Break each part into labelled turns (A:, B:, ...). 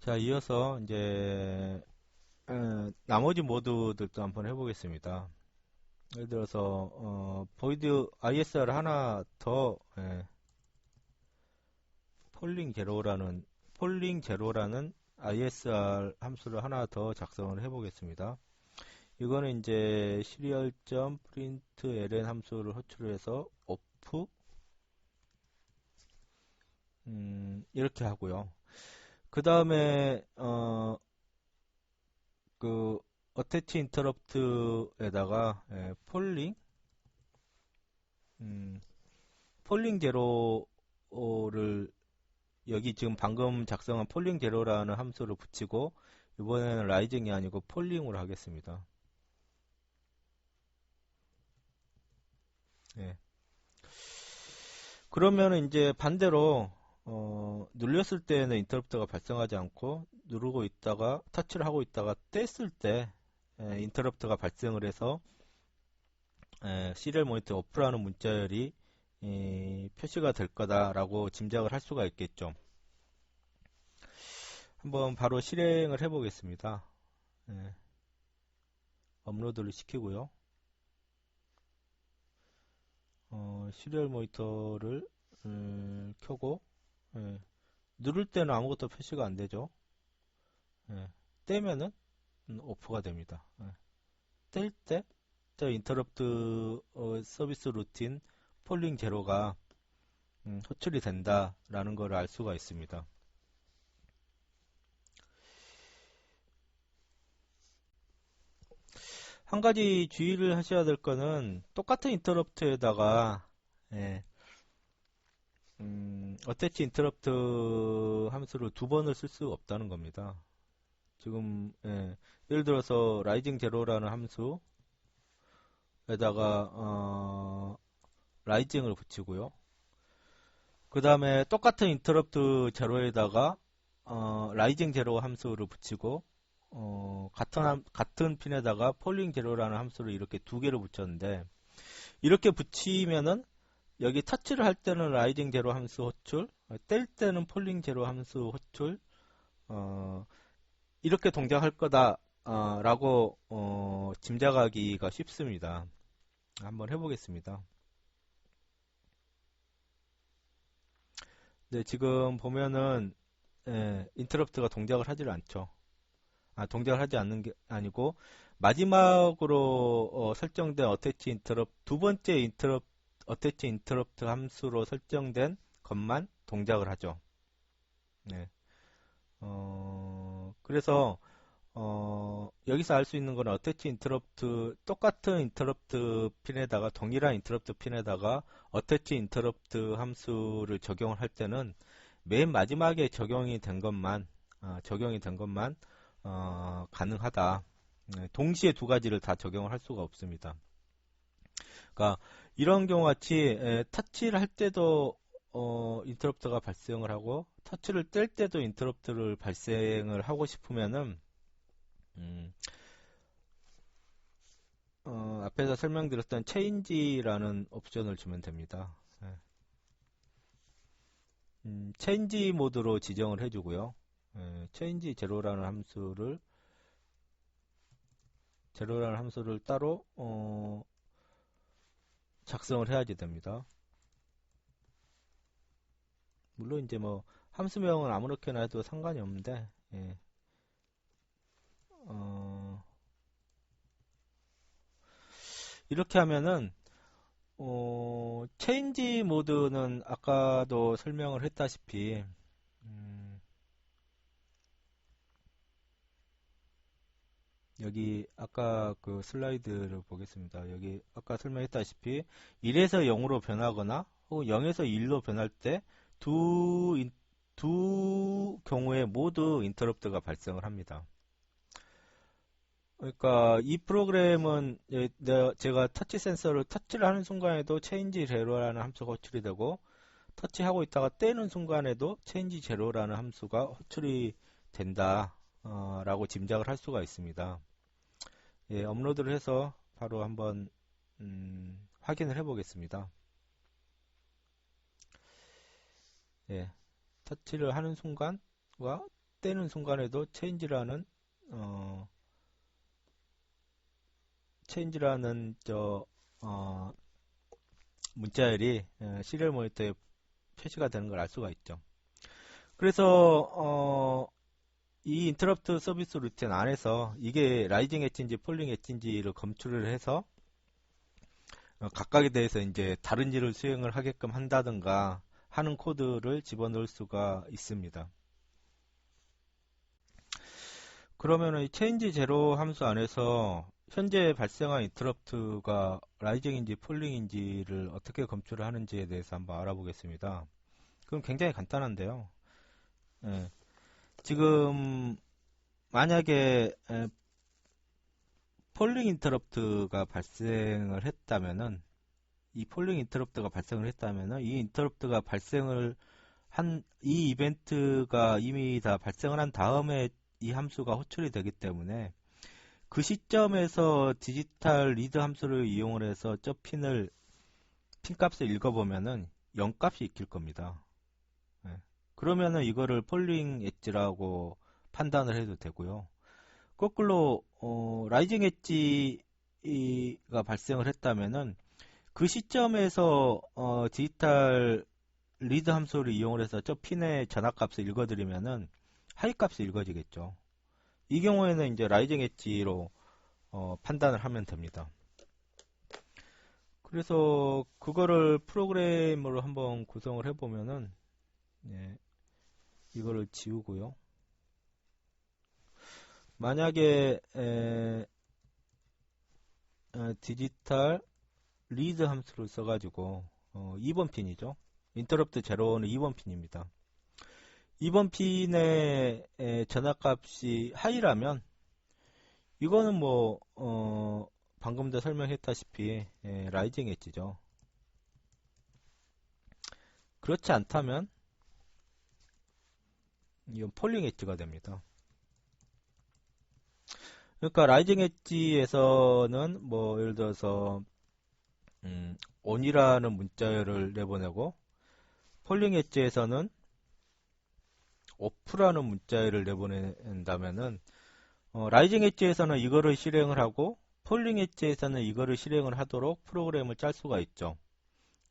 A: 자, 이어서 이제 나머지 모드들도 한번 해보겠습니다. 예를 들어서 void ISR 하나 더 폴링 제로라는 ISR 함수를 하나 더 작성을 해보겠습니다. 이거는 이제 serial.println 함수를 호출해서 off 이렇게 하고요. 그 다음에 그 attach interrupt에다가 폴링 제로를 여기 지금 방금 작성한 폴링 제로라는 함수를 붙이고 이번에는 라이징이 아니고 폴링으로 하겠습니다. 예. 그러면 이제 반대로 눌렸을 때는 인터럽트가 발생하지 않고 누르고 있다가 터치를 하고 있다가 뗐을 때 인터럽트가 발생을 해서 시리얼 모니터 오프라는 문자열이 표시가 될 거다라고 짐작을 할 수가 있겠죠. 한번 바로 실행을 해보겠습니다. 업로드를 시키고요. 시리얼 모니터를 켜고 누를 때는 아무것도 표시가 안 되죠. 떼면은 오프가 됩니다. 뗄 때 인터럽트 서비스 루틴 폴링 제로가 호출이 된다라는 걸 알 수가 있습니다. 한 가지 주의를 하셔야 될 거는 똑같은 인터럽트에다가 어태치 인터럽트 함수를 두 번을 쓸 수 없다는 겁니다. 지금 예를 들어서 라이징 제로라는 함수에다가 라이징을 붙이고요. 그 다음에 똑같은 인터럽트 제로에다가 라이징 제로 함수를 붙이고 같은 핀에다가 폴링 제로라는 함수를 이렇게 두 개를 붙였는데 이렇게 붙이면은 여기 터치를 할 때는 라이징 제로 함수 호출, 뗄 때는 폴링 제로 함수 호출, 이렇게 동작할 거다 라고 짐작하기가 쉽습니다. 한번 해보겠습니다. 네, 지금 보면은 인터럽트가 동작을 하질 않죠. 동작을 하지 않는 게 아니고 마지막으로 설정된 어태치 인터럽트 두 번째 어태치 인터럽트 함수로 설정된 것만 동작을 하죠. 네. 그래서 여기서 알 수 있는 건 어태치 인터럽트 똑같은 인터럽트 핀에다가 동일한 인터럽트 핀에다가 어태치 인터럽트 함수를 적용을 할 때는 맨 마지막에 적용이 된 것만 가능하다. 네, 동시에 두 가지를 다 적용을 할 수가 없습니다. 그러니까 이런 경우 같이 터치를 할 때도 인터럽트가 발생을 하고 터치를 뗄 때도 인터럽트를 발생을 하고 싶으면은 음, 앞에서 설명드렸던 change라는 옵션을 주면 됩니다. change 모드로 지정을 해주고요. change 제로라는 함수를 따로 작성을 해야지 됩니다. 물론 이제 뭐 함수명은 아무렇게나 해도 상관이 없는데 이렇게 하면은 체인지 모드는 아까도 설명을 했다시피 여기 아까 그 슬라이드를 보겠습니다. 여기 아까 설명했다시피 1에서 0으로 변하거나 혹은 0에서 1로 변할 때 두 경우에 모두 인터럽트가 발생을 합니다. 그러니까 이 프로그램은 제가 터치 센서를 터치를 하는 순간에도 체인지 제로라는 함수가 호출이 되고 터치하고 있다가 떼는 순간에도 체인지 제로라는 함수가 호출이 된다 라고 짐작을 할 수가 있습니다. 업로드를 해서 바로 한번 확인을 해 보겠습니다. 터치를 하는 순간과 떼는 순간에도 체인지라는 문자열이 시리얼 모니터에 표시가 되는 걸 알 수가 있죠. 그래서 이 인터럽트 서비스 루틴 안에서 이게 라이징 엣지인지 폴링 엣지인지를 검출을 해서 각각에 대해서 이제 다른 일을 수행을 하게끔 한다든가 하는 코드를 집어넣을 수가 있습니다. 그러면은 이 체인지 제로 함수 안에서 현재 발생한 인터럽트가 라이징인지 폴링인지를 어떻게 검출을 하는지에 대해서 한번 알아보겠습니다. 그럼 굉장히 간단한데요. 예, 지금 만약에 폴링 인터럽트가 발생을 했다면은 이 폴링 인터럽트가 발생을 했다면은 이 인터럽트가 발생을 한 이 이벤트가 이미 다 발생을 한 다음에 이 함수가 호출이 되기 때문에 그 시점에서 디지털 리드 함수를 이용을 해서 저 핀 값을 읽어보면은 0값이 익힐 겁니다. 예. 그러면은 이거를 폴링 엣지라고 판단을 해도 되고요. 거꾸로 라이징 엣지가 발생을 했다면은 그 시점에서 디지털 리드 함수를 이용을 해서 저 핀의 전압값을 읽어드리면은 하이 값이 읽어지겠죠. 이 경우에는 이제 라이징 엣지로 판단을 하면 됩니다. 그래서 그거를 프로그램으로 한번 구성을 해보면은 예, 이거를 지우고요. 만약에 디지털 리드 함수를 써가지고 2번 핀이죠. 인터럽트 제로는 2번 핀입니다. 2번 핀의 전압값이 하이라면 이거는 뭐 방금 도 설명했다시피 라이징 엣지죠. 그렇지 않다면 이건 폴링 엣지가 됩니다. 그러니까 라이징 엣지에서는 뭐 예를 들어서 on이라는 문자열을 내보내고 폴링 엣지에서는 off라는 문자열을 내보낸다면은 라이징 엣지에서는 이거를 실행을 하고 폴링 엣지에서는 이거를 실행을 하도록 프로그램을 짤 수가 있죠.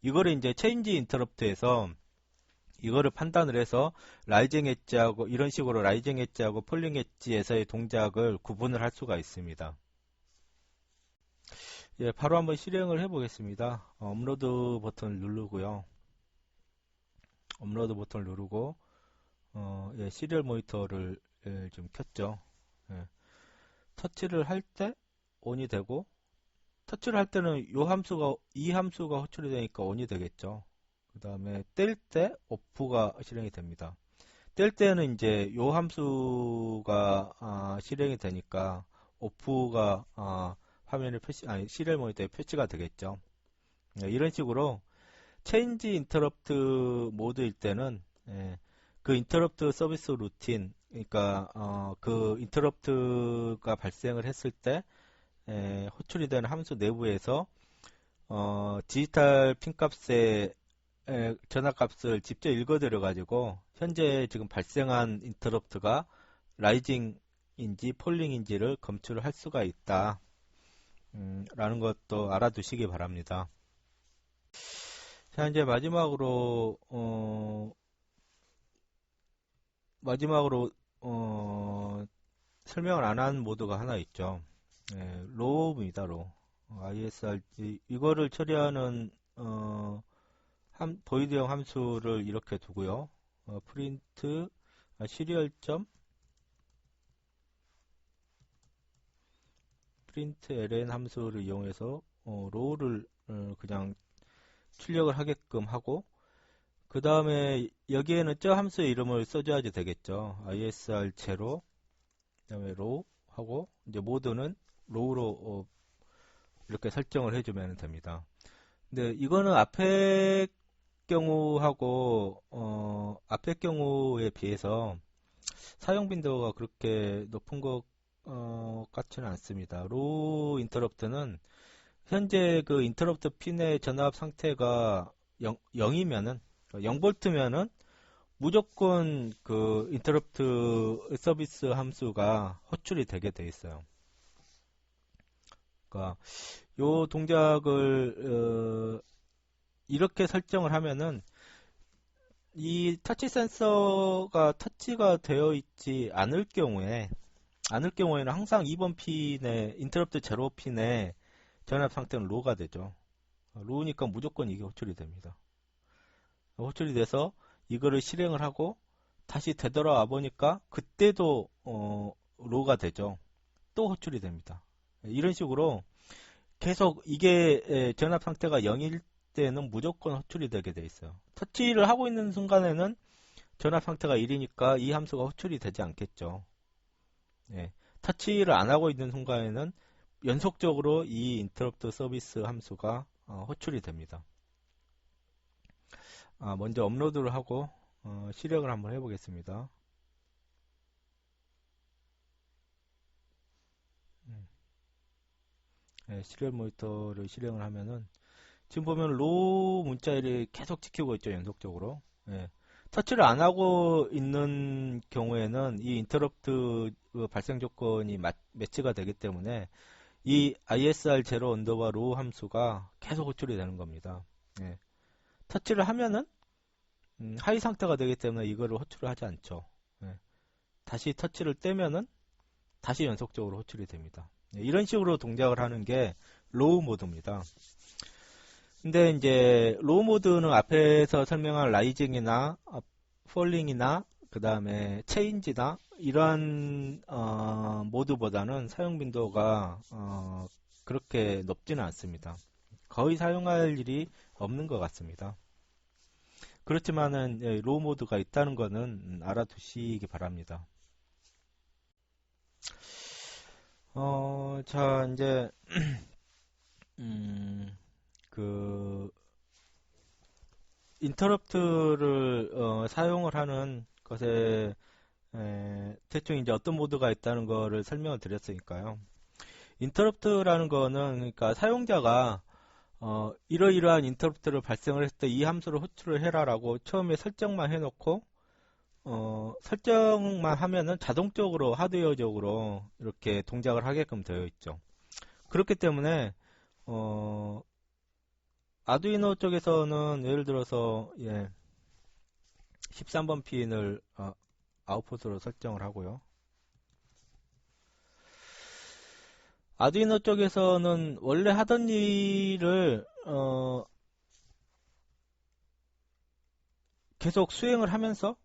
A: 이거를 이제 체인지 인터럽트에서 이거를 판단을 해서 라이징 엣지하고 이런 식으로 라이징 엣지하고 폴링 엣지에서의 동작을 구분을 할 수가 있습니다. 예, 바로 한번 실행을 해보겠습니다. 업로드 버튼을 누르고요. 업로드 버튼을 누르고 예, 시리얼 모니터를 좀 켰죠. 예. 터치를 할 때 ON이 되고 터치를 할 때는 이 함수가 호출이 되니까 ON이 되겠죠. 그 다음에 뗄 때 OFF가 실행이 됩니다. 뗄 때는 이제 요 함수가 실행이 되니까 OFF가 화면에 시리얼 모니터에 표시가 되겠죠. 예, 이런 식으로 체인지 인터럽트 모드일 때는 그 인터럽트 서비스 루틴, 그러니까 그 인터럽트가 발생을 했을 때 호출이 되는 함수 내부에서 디지털 핀 값의 전압값을 직접 읽어드려 가지고 현재 지금 발생한 인터럽트가 라이징인지 폴링인지를 검출을 할 수가 있다 라는 것도 알아두시기 바랍니다. 자, 이제 마지막으로 설명을 안 한 모드가 하나 있죠. 로우입니다. 로우. ISRG 이거를 처리하는 보이드형 함수를 이렇게 두고요. 프린트 시리얼.프린트 ln 함수를 이용해서 로우를 그냥 출력을 하게끔 하고 그 다음에 여기에는 저 함수의 이름을 써줘야지 되겠죠. ISR 제로 그 다음에 로우 하고 이제 모드는 로우로 이렇게 설정을 해주면 됩니다. 근데 이거는 앞에 경우하고 앞에 경우에 비해서 사용 빈도가 그렇게 높은 것 같지는 않습니다. 로우 인터럽트는 현재 그 인터럽트 핀의 전압 상태가 0이면은 0V면은 무조건 그 인터럽트 서비스 함수가 호출이 되게 돼 있어요. 그러니까 요 동작을 이렇게 설정을 하면은 이 터치 센서가 터치가 되어 있지 않을 경우에는 항상 2번 핀에 인터럽트 제로 핀에 전압 상태는 로우가 되죠. 로우니까 무조건 이게 호출이 됩니다. 호출이 돼서 이거를 실행을 하고 다시 되돌아와 보니까 그때도 로우가 되죠. 또 호출이 됩니다. 이런 식으로 계속 이게 전압 상태가 0일 때는 무조건 호출이 되게 돼 있어요. 터치를 하고 있는 순간에는 전압 상태가 1이니까 이 함수가 호출이 되지 않겠죠. 예, 터치를 안 하고 있는 순간에는 연속적으로 이 인터럽트 서비스 함수가 호출이 됩니다. 먼저 업로드를 하고 실행을 한번 해보겠습니다. 예, 시리얼 모니터를 실행을 하면은 지금 보면 로우 문자일이 계속 찍히고 있죠, 연속적으로. 예. 터치를 안 하고 있는 경우에는 이 인터럽트 발생 조건이 매치가 되기 때문에 이 ISR0 언더바 로우 함수가 계속 호출이 되는 겁니다. 예. 터치를 하면은 하위 상태가 되기 때문에 이거를 호출을 하지 않죠. 예. 다시 터치를 떼면은 다시 연속적으로 호출이 됩니다. 예. 이런 식으로 동작을 하는 게 로우 모드입니다. 근데 이제 로우 모드는 앞에서 설명한 라이징이나 폴링이나 그 다음에 체인지나 이러한 모드보다는 사용 빈도가 그렇게 높지는 않습니다. 거의 사용할 일이 없는 것 같습니다. 그렇지만은 로우 모드가 있다는 것은 알아두시기 바랍니다. 자 이제 그 인터럽트를 사용을 하는 것에 대충 이제 어떤 모드가 있다는 거를 설명을 드렸으니까요. 인터럽트라는 거는 그러니까 사용자가 이러이러한 인터럽트를 발생을 했을 때 이 함수를 호출을 해라라고 처음에 설정만 해놓고 설정만 하면은 자동적으로 하드웨어적으로 이렇게 동작을 하게끔 되어 있죠. 그렇기 때문에 아두이노 쪽에서는 예를 들어서 13번 핀을 아웃풋으로 설정을 하고요. 아두이노 쪽에서는 원래 하던 일을 계속 수행을 하면서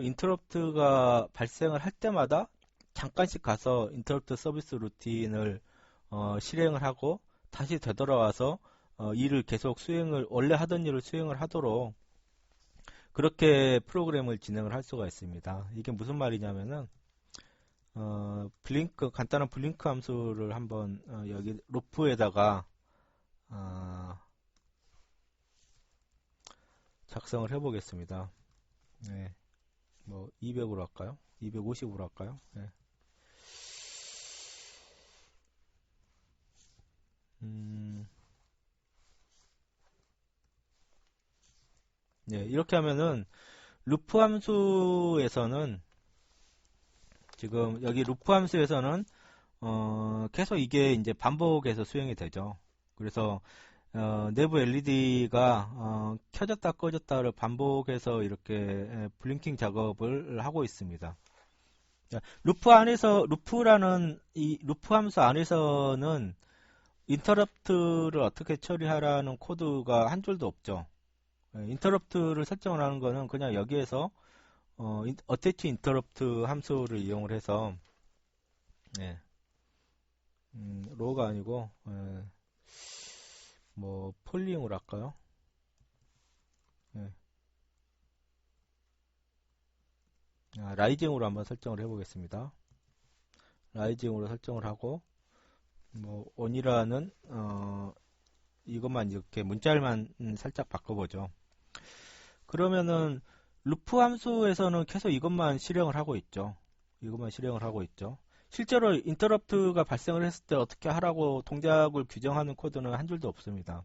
A: 인터럽트가 발생을 할 때마다 잠깐씩 가서 인터럽트 서비스 루틴을 실행을 하고 다시 되돌아와서 일을 계속 원래 하던 일을 수행을 하도록 그렇게 프로그램을 진행을 할 수가 있습니다. 이게 무슨 말이냐면은 간단한 블링크 함수를 한번 여기 루프에다가 작성을 해보겠습니다. 네, 뭐 200으로 할까요? 250으로 할까요? 네. 네, 이렇게 하면은 루프 함수에서는 지금 여기 루프 함수에서는 계속 이게 이제 반복해서 수행이 되죠. 그래서 내부 LED가 켜졌다 꺼졌다를 반복해서 이렇게 블링킹 작업을 하고 있습니다. 루프라는 이 루프 함수 안에서는 인터럽트를 어떻게 처리하라는 코드가 한 줄도 없죠. 인터럽트를 설정을 하는 거는 그냥 여기에서 attach interrupt 함수를 이용을 해서 로우가 아니고 뭐 폴링으로 할까요? 라이징으로 한번 설정을 해보겠습니다. 라이징으로 설정을 하고 뭐 on이라는 이것만 이렇게 문자열만 살짝 바꿔보죠. 그러면은 루프 함수에서는 계속 이것만 실행을 하고 있죠. 실제로 인터럽트가 발생을 했을 때 어떻게 하라고 동작을 규정하는 코드는 한 줄도 없습니다.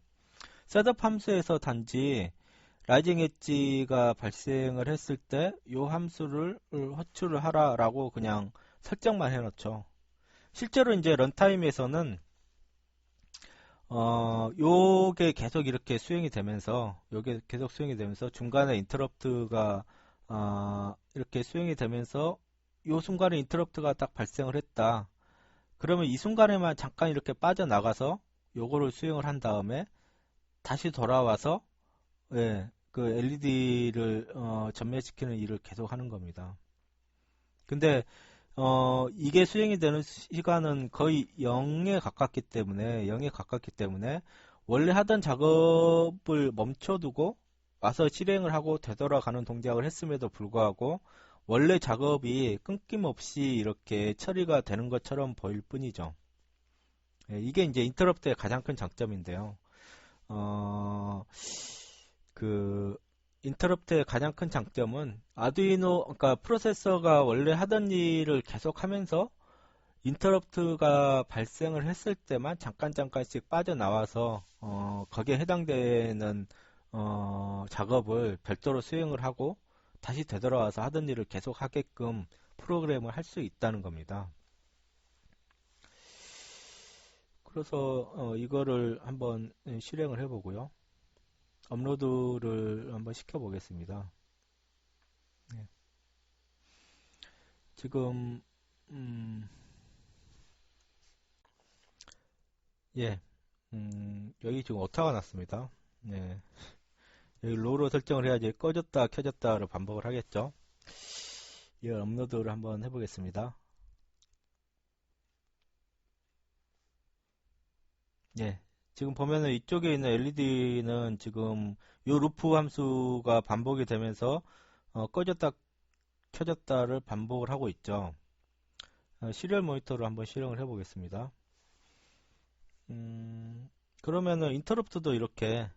A: 셋업 함수에서 단지 라이징 엣지가 발생을 했을 때 요 함수를 호출을 하라라고 그냥 설정만 해놓죠. 실제로 이제 런타임에서는 요게 계속 이렇게 수행이 되면서 중간에 인터럽트가 이렇게 수행이 되면서 요 순간에 인터럽트가 딱 발생을 했다. 그러면 이 순간에만 잠깐 이렇게 빠져나가서 요거를 수행을 한 다음에 다시 돌아와서 예, 그 LED를 전매시키는 일을 계속 하는 겁니다. 근데 이게 수행이 되는 시간은 거의 0에 가깝기 때문에 원래 하던 작업을 멈춰두고 와서 실행을 하고 되돌아가는 동작을 했음에도 불구하고 원래 작업이 끊김없이 이렇게 처리가 되는 것처럼 보일 뿐이죠. 예, 이게 이제 인터럽트의 가장 큰 장점인데요. 그 인터럽트의 가장 큰 장점은 아두이노, 그러니까 프로세서가 원래 하던 일을 계속하면서 인터럽트가 발생을 했을 때만 잠깐씩 빠져나와서 거기에 해당되는 작업을 별도로 수행을 하고 다시 되돌아와서 하던 일을 계속 하게끔 프로그램을 할 수 있다는 겁니다. 그래서 이거를 한번 실행을 해보고요. 업로드를 한번 시켜보겠습니다. 네. 지금 예, 여기 지금 오타가 났습니다. 네. 여기 로로 설정을 해야지 꺼졌다 켜졌다를 반복을 하겠죠. 이 업로드를 한번 해보겠습니다. 예, 지금 보면은 이쪽에 있는 LED는 지금 요 루프 함수가 반복이 되면서 꺼졌다 켜졌다를 반복을 하고 있죠. 시리얼 모니터로 한번 실행을 해보겠습니다. 그러면은 인터럽트도 이렇게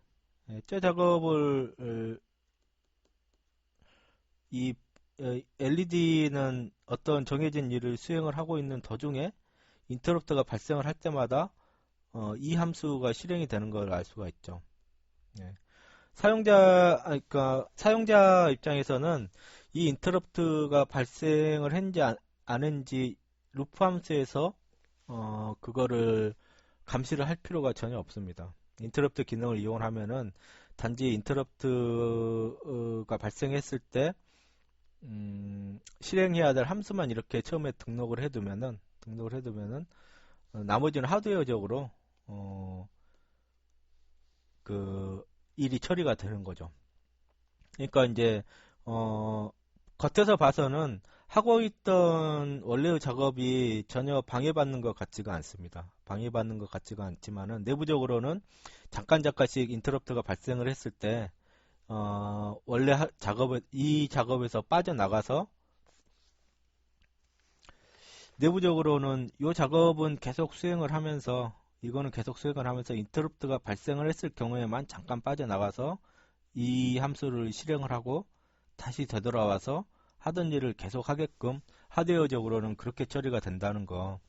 A: 째 작업을 이 LED는 어떤 정해진 일을 수행을 하고 있는 도중에 인터럽트가 발생을 할 때마다 이 함수가 실행이 되는 걸 알 수가 있죠. 예. 그러니까 사용자 입장에서는 이 인터럽트가 발생을 했는지 안 했는지 루프 함수에서 그거를 감시를 할 필요가 전혀 없습니다. 인터럽트 기능을 이용하면은 단지 인터럽트가 발생했을 때 실행해야 될 함수만 이렇게 처음에 등록을 해두면은 나머지는 하드웨어적으로 그 일이 처리가 되는 거죠. 그러니까 이제 겉에서 봐서는 하고 있던 원래의 작업이 전혀 방해받는 것 같지가 않습니다. 방해받는 것 같지가 않지만은 내부적으로는 잠깐씩 인터럽트가 발생을 했을 때 원래 이 작업에서 빠져나가서 내부적으로는 이 작업은 계속 수행을 하면서 이거는 계속 수행을 하면서 인터럽트가 발생을 했을 경우에만 잠깐 빠져나가서 이 함수를 실행을 하고 다시 되돌아와서 하던 일을 계속 하게끔 하드웨어적으로는 그렇게 처리가 된다는 거.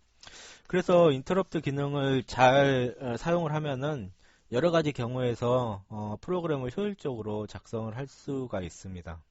A: 그래서 인터럽트 기능을 잘 사용을 하면은 여러 가지 경우에서 프로그램을 효율적으로 작성을 할 수가 있습니다.